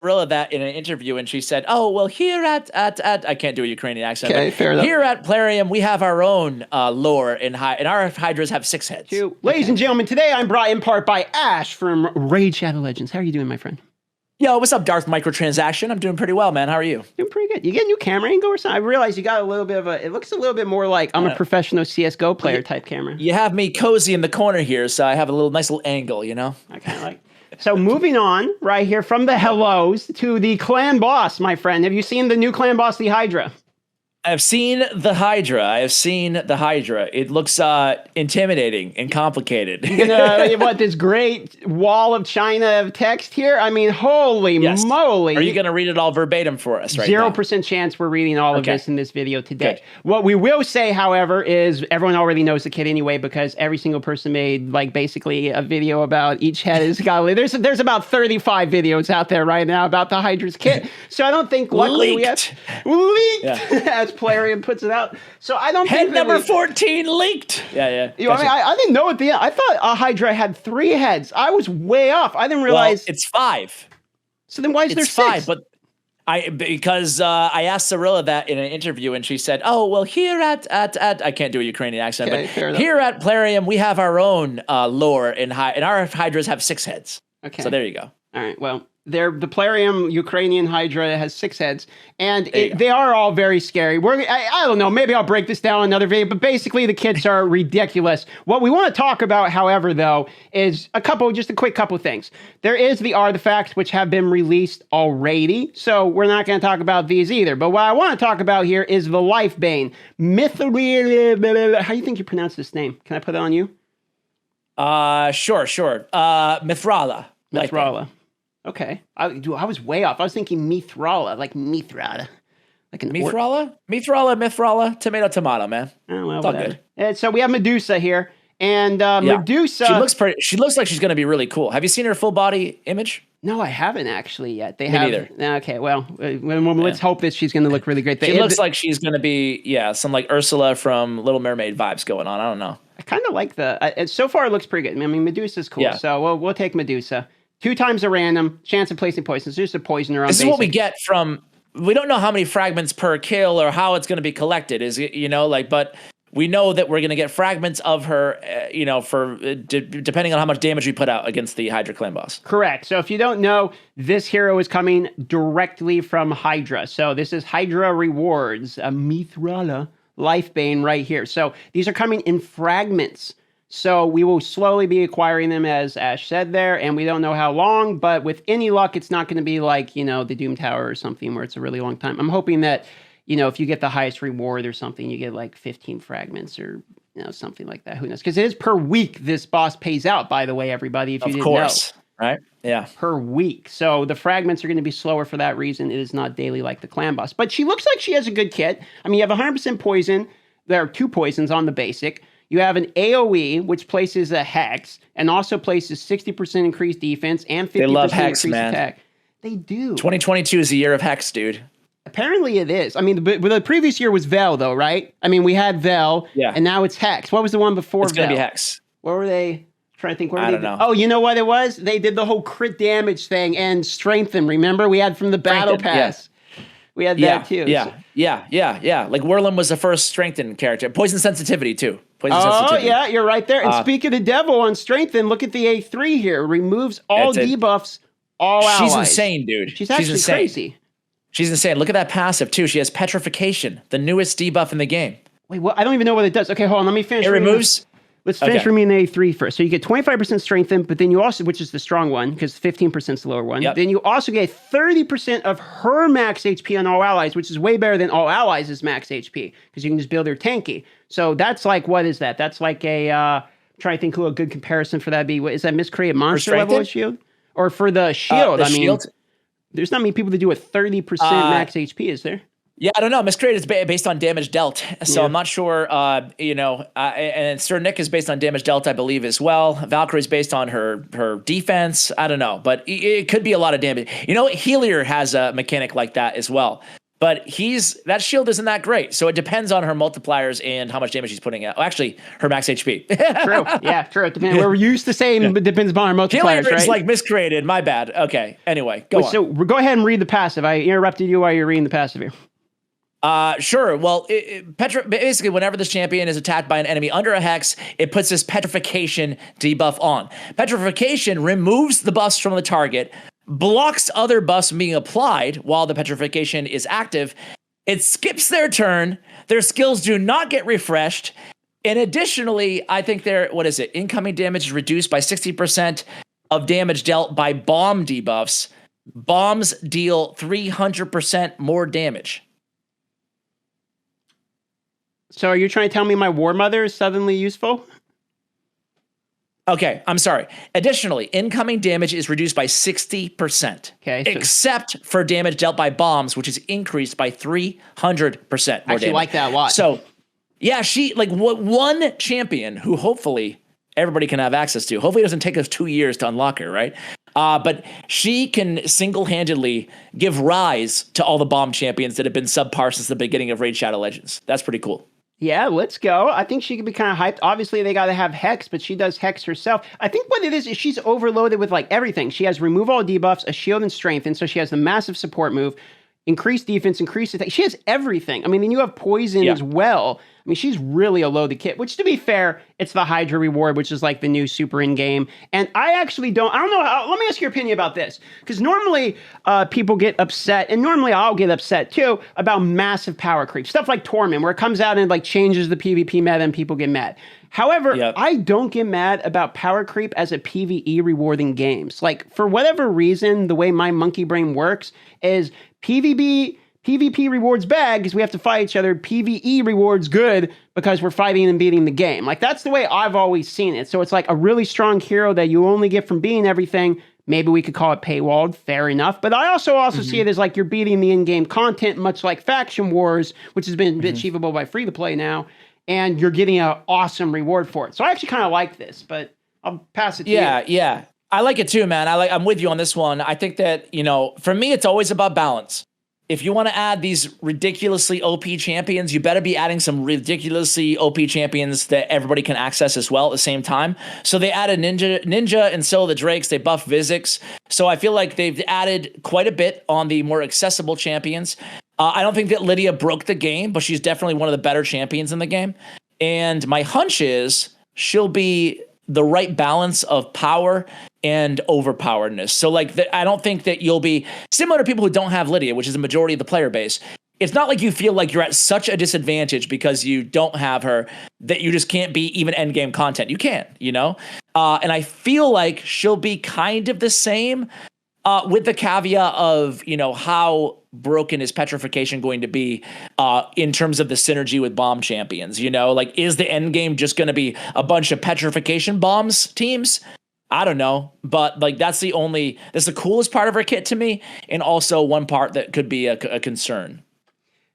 Rilla that in an interview, and she said, "Oh well, here at I can't do a Ukrainian accent. Okay, but fair enough. Here at Plarium, we have our own lore, and our hydras have 6 heads." Ladies and gentlemen, today I'm brought in part by Ash from Raid Shadow Legends. How are you doing, my friend? Yo, what's up, Darth Microtransaction? I'm doing pretty well, man. How are you? Doing pretty good. You get a new camera angle or something? I realize you got a little bit of a. It looks a little bit more like I'm a professional CS:GO player type camera. You have me cozy in the corner here, so I have a nice little angle, you know. I kind of like. So moving on, right here from the hellos to the clan boss, my friend. Have you seen the new clan boss, Dehydra? I've seen the Hydra. It looks intimidating and complicated. What, this great wall of China of text here? I mean, holy moly. Are you going to read it all verbatim for us right 0% chance we're reading all of this in this video today. Good. What we will say, however, is everyone already knows the kit anyway, because every single person made like basically a video about each head is got. There's about 35 videos out there right now about the Hydra's kit. So I don't think luckily we have leaked. Yeah. As Plarium puts it out. So I don't think head number 14 leaked. Yeah. Gotcha. I didn't know at the end. I thought a Hydra had 3 heads. I was way off. I didn't realize it's 5. So then why is there 6? 5, but because I asked Cyrilla that in an interview, and she said, "Oh well, here at I can't do a Ukrainian accent, but here at Plarium, we have our own lore, and our hydras have 6 heads." Okay, so there you go. All right, well. The Plarium Ukrainian Hydra has 6 heads, and they are all very scary. I don't know, maybe I'll break this down in another video, but basically the kits are ridiculous. What we want to talk about, however, though, is just a quick couple things. There is the artifacts, which have been released already, so we're not going to talk about these either. But what I want to talk about here is the Life Bane. How do you think you pronounce this name? Can I put it on you? Sure. Mithrala. Mithrala. Okay. I was way off. I was thinking Mithrala, like Mithrala. Like an Mithrala, tomato, man. Oh, well, whatever. And so we have Medusa here. And Medusa... She looks like she's going to be really cool. Have you seen her full body image? No, I haven't actually yet. Me neither. Okay, well, let's hope that she's going to look really great. She looks like she's going to be, some like Ursula from Little Mermaid vibes going on. I don't know. I kind of like so far it looks pretty good. I mean, Medusa's cool. Yeah. So we'll take Medusa. 2 times a random chance of placing poisons. Just a poisoner on This is what we get from. We don't know how many fragments per kill or how it's going to be collected. But we know that we're going to get fragments of her. Depending on how much damage we put out against the Hydra clan boss. Correct. So if you don't know, this hero is coming directly from Hydra. So this is Hydra rewards, a Mithrala Life Bane right here. So these are coming in fragments. So we will slowly be acquiring them, as Ash said there, and we don't know how long, but with any luck, it's not going to be like, the Doom Tower or something where it's a really long time. I'm hoping that, if you get the highest reward or something, you get like 15 fragments or, something like that. Who knows? Because it is per week this boss pays out, by the way, everybody, if you didn't know. Of course, right? Yeah. Per week. So the fragments are going to be slower for that reason. It is not daily like the clan boss. But she looks like she has a good kit. I mean, you have 100% poison. There are 2 poisons on the basic. You have an AoE, which places a Hex, and also places 60% increased defense and 50% increased attack. They do. 2022 is the year of Hex, dude. Apparently it is. I mean, the previous year was Vel, though, right? I mean, we had Vel, and now it's Hex. What was the one before Vel? It's going to be Hex. What were they? I'm trying to think. I don't know. Oh, you know what it was? They did the whole crit damage thing and Strengthen. Remember? We had from the Battle Pass. Yeah. We had that, too. Yeah. Like, Whirlin was the first Strengthen character. Poison sensitivity, too. Yeah, you're right there. And speak of the devil on Strengthen, look at the A3 here. Removes all debuffs, all allies. She's insane, dude. She's actually crazy. She's insane. Look at that passive, too. She has Petrifaction, the newest debuff in the game. Wait, what? I don't even know what it does. Okay, hold on. Let me finish. It removes... Let's finish for me in A3 first. So you get 25% Strengthen, but then you also, which is the strong one, because 15% is the lower one. Yep. Then you also get 30% of her max HP on all allies, which is way better than all allies' max HP, because you can just build her tanky. So that's like, what is that? That's like I'm trying to think who a good comparison for that be. What is that, miscreate monster level of shield? Or for the shield? Shield? There's not many people that do a 30% max HP, is there? Yeah, I don't know. Miscreate is based on damage dealt, so I'm not sure. And Sir Nick is based on damage dealt, I believe, as well. Valkyrie is based on her defense. I don't know, but it could be a lot of damage. Helier has a mechanic like that as well. but that shield isn't that great. So it depends on her multipliers and how much damage she's putting out. Well, actually, her max HP. True. Yeah, true. It depends. We're used to saying, but depends upon our multipliers, right? It's like miscreated. My bad. Okay. Anyway, go on. So go ahead and read the passive. I interrupted you while you're reading the passive here. Sure. Well, basically, whenever this champion is attacked by an enemy under a hex, it puts this Petrifaction debuff on. Petrifaction removes the buffs from the target, blocks other buffs being applied while the Petrifaction is active. It skips their turn. Their skills do not get refreshed. And additionally, I think incoming damage is reduced by 60% of damage dealt by bomb debuffs. Bombs deal 300% more damage. So are you trying to tell me my War Mother is suddenly useful? Okay, I'm sorry. Additionally, incoming damage is reduced by 60%. Okay. Except for damage dealt by bombs, which is increased by 300% more damage. I actually like that a lot. So, yeah, one champion who hopefully everybody can have access to. Hopefully it doesn't take us 2 years to unlock her, right? But she can single-handedly give rise to all the bomb champions that have been subpar since the beginning of Raid Shadow Legends. That's pretty cool. Yeah, let's go. I think she could be kind of hyped. Obviously, they got to have Hex, but she does Hex herself. I think what it is she's overloaded with like everything. She has remove all debuffs, a shield and strengthen, so she has the massive support move, increased defense, increased attack. She has everything. I mean, then you have poison as well. I mean, she's really a loaded kit, which to be fair, it's the Hydra reward, which is like the new super in-game. And I actually I don't know, let me ask your opinion about this. Because normally people get upset, and normally I'll get upset too, about massive power creep. Stuff like Torment, where it comes out and like changes the PvP meta and people get mad. However, I don't get mad about power creep as a PvE reward in games. Like, for whatever reason, the way my monkey brain works is PvP rewards bad because we have to fight each other. PvE rewards good because we're fighting and beating the game. Like, that's the way I've always seen it. So it's like a really strong hero that you only get from being everything. Maybe we could call it paywalled, fair enough. But I also see it as like you're beating the in-game content, much like Faction Wars, which has been achievable by free-to-play now, and you're getting an awesome reward for it. So I actually kind of like this, but I'll pass it to you. Yeah. I like it too, man. I'm with you on this one. I think that, for me, it's always about balance. If you want to add these ridiculously OP champions, you better be adding some ridiculously OP champions that everybody can access as well at the same time. So they added Ninja and Scylla the Drakes. They buffed Vizix. So I feel like they've added quite a bit on the more accessible champions. I don't think that Lydia broke the game, but she's definitely one of the better champions in the game. And my hunch is she'll be the right balance of power and overpoweredness. So I don't think that you'll be similar to people who don't have Lydia, which is the majority of the player base. It's not like you feel like you're at such a disadvantage because you don't have her that you just can't be even endgame content. You can, and I feel like she'll be kind of the same with the caveat of, how broken is Petrifaction going to be in terms of the synergy with bomb champions, is the end game just going to be a bunch of Petrifaction bombs teams? I don't know, but that's the coolest part of her kit to me, and also one part that could be a concern.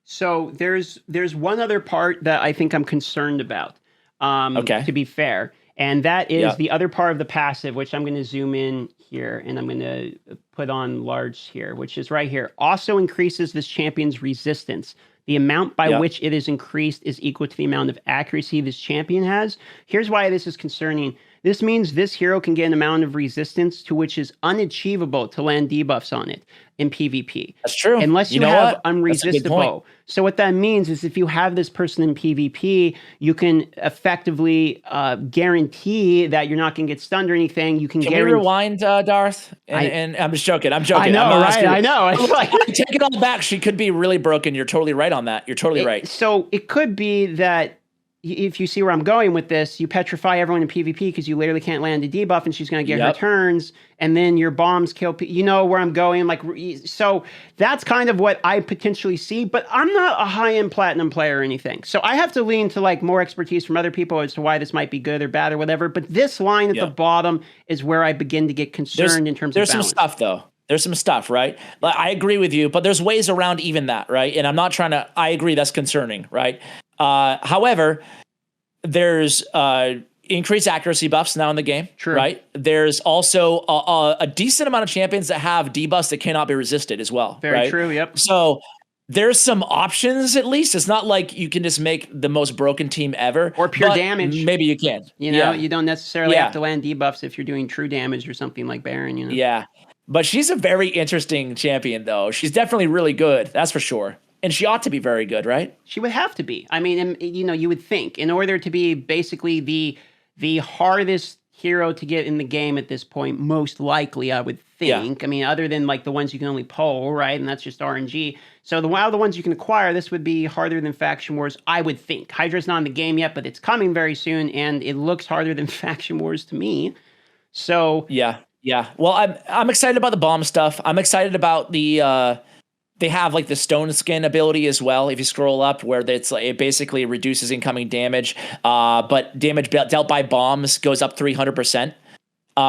So there's one other part that I think I'm concerned about, to be fair, and that is the other part of the passive, which I'm going to zoom in here, and I'm going to put on large here, which is right here. Also increases this champion's resistance. The amount by which it is increased is equal to the amount of accuracy this champion has. Here's why this is concerning. This means this hero can get an amount of resistance to which is unachievable to land debuffs on it in PvP. That's true. Unless you have unresistible. So what that means is if you have this person in PvP, you can effectively guarantee that you're not going to get stunned or anything. You can we rewind, Darth? And I'm just joking. I'm joking. I know, right? I know. Take it all back. She could be really broken. You're totally right on that. You're totally right. So it could be that if you see where I'm going with this, you petrify everyone in PvP because you literally can't land a debuff and she's going to get her turns, and then your bombs kill you know where I'm going. So that's kind of what I potentially see, but I'm not a high-end platinum player or anything. So I have to lean to more expertise from other people as to why this might be good or bad or whatever. But this line at the bottom is where I begin to get concerned in terms of balance. There's some stuff, though. There's some stuff, right? I agree with you, but there's ways around even that, right? And I'm not trying to, I agree that's concerning, right? However, there's increased accuracy buffs now in the game, right? There's also a decent amount of champions that have debuffs that cannot be resisted as well. Very true, yep. So there's some options at least. It's not like you can just make the most broken team ever. Or pure damage. Maybe you can. You know, you don't necessarily have to land debuffs if you're doing true damage or something like Baron, you know? Yeah. But she's a very interesting champion, though. She's definitely really good. That's for sure. And she ought to be very good, right? She would have to be. I mean, you know, you would think in order to be basically the hardest hero to get in the game at this point, most likely, I would think. I mean, other than like the ones you can only pull, right? And that's just RNG. So the ones you can acquire, this would be harder than Faction Wars, I would think. Hydra's not in the game yet, but it's coming very soon, and it looks harder than Faction Wars to me. So yeah. Well, I'm excited about the bomb stuff. I'm excited about the they have like the stone skin ability as well. If you scroll up, where it's like, it basically reduces incoming damage, but damage dealt by bombs goes up 300%.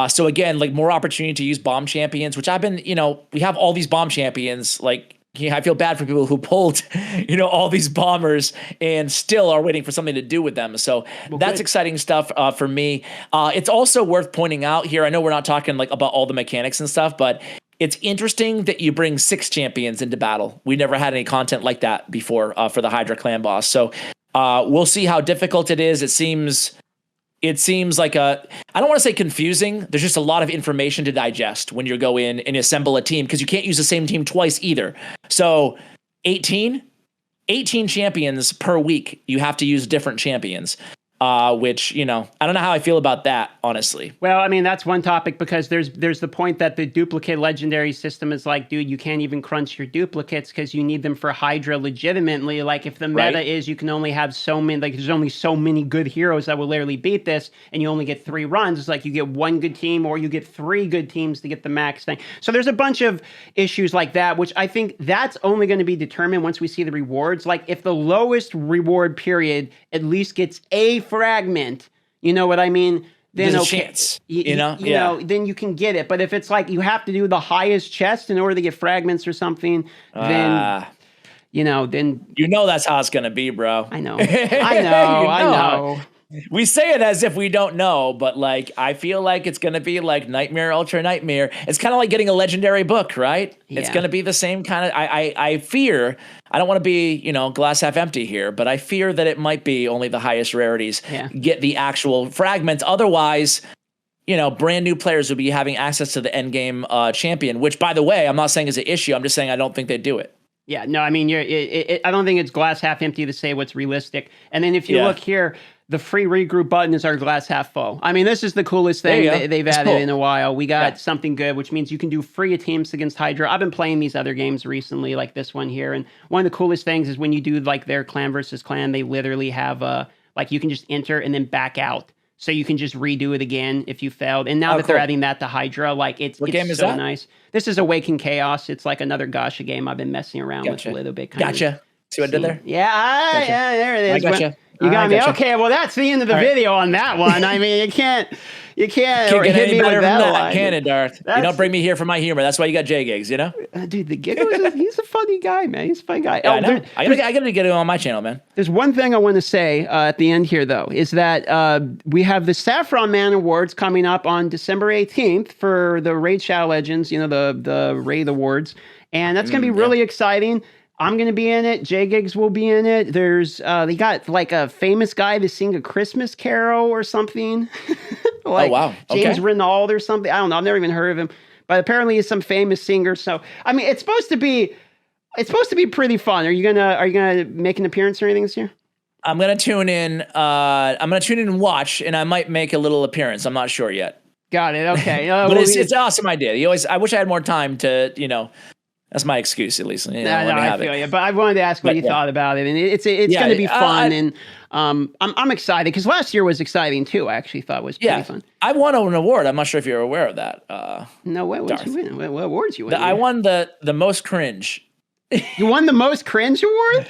So again, like more opportunity to use bomb champions, which I've been, you know, we have all these bomb champions. Like, I feel bad for people who pulled, you know, all these bombers and still are waiting for something to do with them. So that's exciting stuff for me. It's also worth pointing out here. I know we're not talking like about all the mechanics and stuff, but it's interesting that you bring 6 champions into battle. We never had any content like that before for the Hydra clan boss. So we'll see how difficult it is. It seems like I don't want to say confusing. There's just a lot of information to digest when you go in and assemble a team, because you can't use the same team twice either. So 18 champions per week. You have to use different champions. Which, you know, I don't know how I feel about that, honestly. Well, I mean, that's one topic, because there's the point that the duplicate legendary system is like, dude, you can't even crunch your duplicates because you need them for Hydra legitimately. Like, if the meta is you can only have so many, like there's only so many good heroes that will literally beat this, and you only get 3 runs. It's like you get 1 good team or you get 3 good teams to get the max thing. So there's a bunch of issues like that, which I think that's only going to be determined once we see the rewards. Like, if the lowest reward period at least gets a fragment, you know what I mean? Then there's a chance, you know, then you can get it. But if it's like you have to do the highest chest in order to get fragments or something, then that's how it's gonna be, bro. I know. I know. We say it as if we don't know, but like I feel like it's gonna be like Nightmare, Ultra Nightmare. It's kind of like getting a legendary book, right? Yeah. It's gonna be the same kind of. I fear. I don't want to be, you know, glass half empty here, but I fear that it might be only the highest rarities get the actual fragments. Otherwise, you know, brand new players will be having access to the end game champion. Which, by the way, I'm not saying is an issue. I'm just saying I don't think they do it. Yeah, no, I mean, I don't think it's glass half empty to say what's realistic. And then if you look here, the free regroup button is our glass half full. I mean, this is the coolest thing they've added in a while. We got something good, which means you can do free attempts against Hydra. I've been playing these other games recently, like this one here. And one of the coolest things is when you do like their clan versus clan, they literally have like you can just enter and then back out. So you can just redo it again if you failed. And now they're adding that to Hydra, like it's game is so that? Nice. This is Awaken Chaos. It's like another Gacha game I've been messing around with a little bit. Gotcha. See what I did there? Yeah, there it is. I gotcha. You got me. Okay, well, that's the end of the video on that one. I mean, you can't get hit any me better with than that that, can it, Darth? You don't bring me here for my humor. That's why you got J-Gigs, you know? Dude, the Giggle, he's a funny guy, man. He's a funny guy. Yeah, I know. I gotta get him on my channel, man. There's one thing I want to say at the end here, though, is that we have the Saffron Man Awards coming up on December 18th for the Raid Shadow Legends, you know, the Raid Awards. And that's going to be really exciting. I'm going to be in it. J-Gigs will be in it. There's, they got like a famous guy to sing a Christmas carol or something. Like, oh, wow. Okay. James Renaud or something. I don't know. I've never even heard of him, but apparently he's some famous singer. So, I mean, it's supposed to be pretty fun. Are you going to make an appearance or anything this year? I'm going to tune in. I'm going to tune in and watch, and I might make a little appearance. I'm not sure yet. Got it. Okay. But it's an awesome idea. I wish I had more time to, you know, that's my excuse, at least. I feel you. But I wanted to ask what you thought about it, and it's going to be fun, and I'm excited because last year was exciting too. I actually thought was pretty fun. I won an award. I'm not sure if you're aware of that. No, what did you win? What awards you win? I won the most cringe. You won the most cringe award?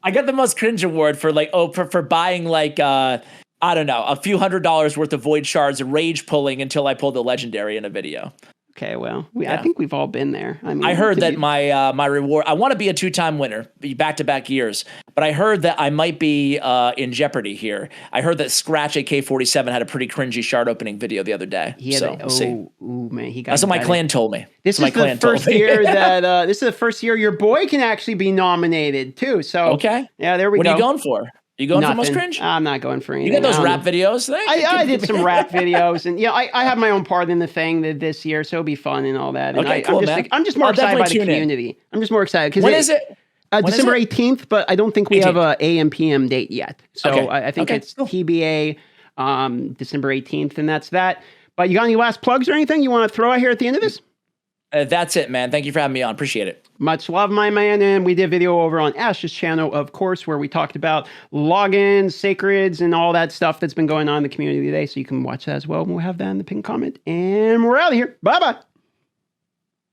I got the most cringe award for for buying like I don't know, a few $100s worth of void shards, rage pulling until I pulled the legendary in a video. Okay, well, I think we've all been there. I mean, I heard that my reward. I want to be a 2-time winner, back-to-back years, but I heard that I might be in jeopardy here. I heard that Scratch AK-47 had a pretty cringy shard opening video the other day. We'll see. Man, he got. That's what my clan told me. This is the first year that this is the first year your boy can actually be nominated too. So okay, yeah, there we go. What are you going for? You going for most cringe? I'm not going for anything. You got those rap videos? I did some rap videos, and I have my own part in the thing this year, so it'll be fun and all that. And okay, cool, man. I'm just more excited by the community. I'm just more excited because when is it? December 18th, but I don't think we have a AM PM date yet. So okay. I think it's TBA December 18th, and that's that. But you got any last plugs or anything you want to throw out here at the end of this? That's it, man. Thank you for having me on. Appreciate it. Much love, my man. And we did a video over on Ash's channel, of course, where we talked about logins, sacreds, and all that stuff that's been going on in the community today. So you can watch that as well. And we'll have that in the pinned comment. And we're out of here. Bye-bye.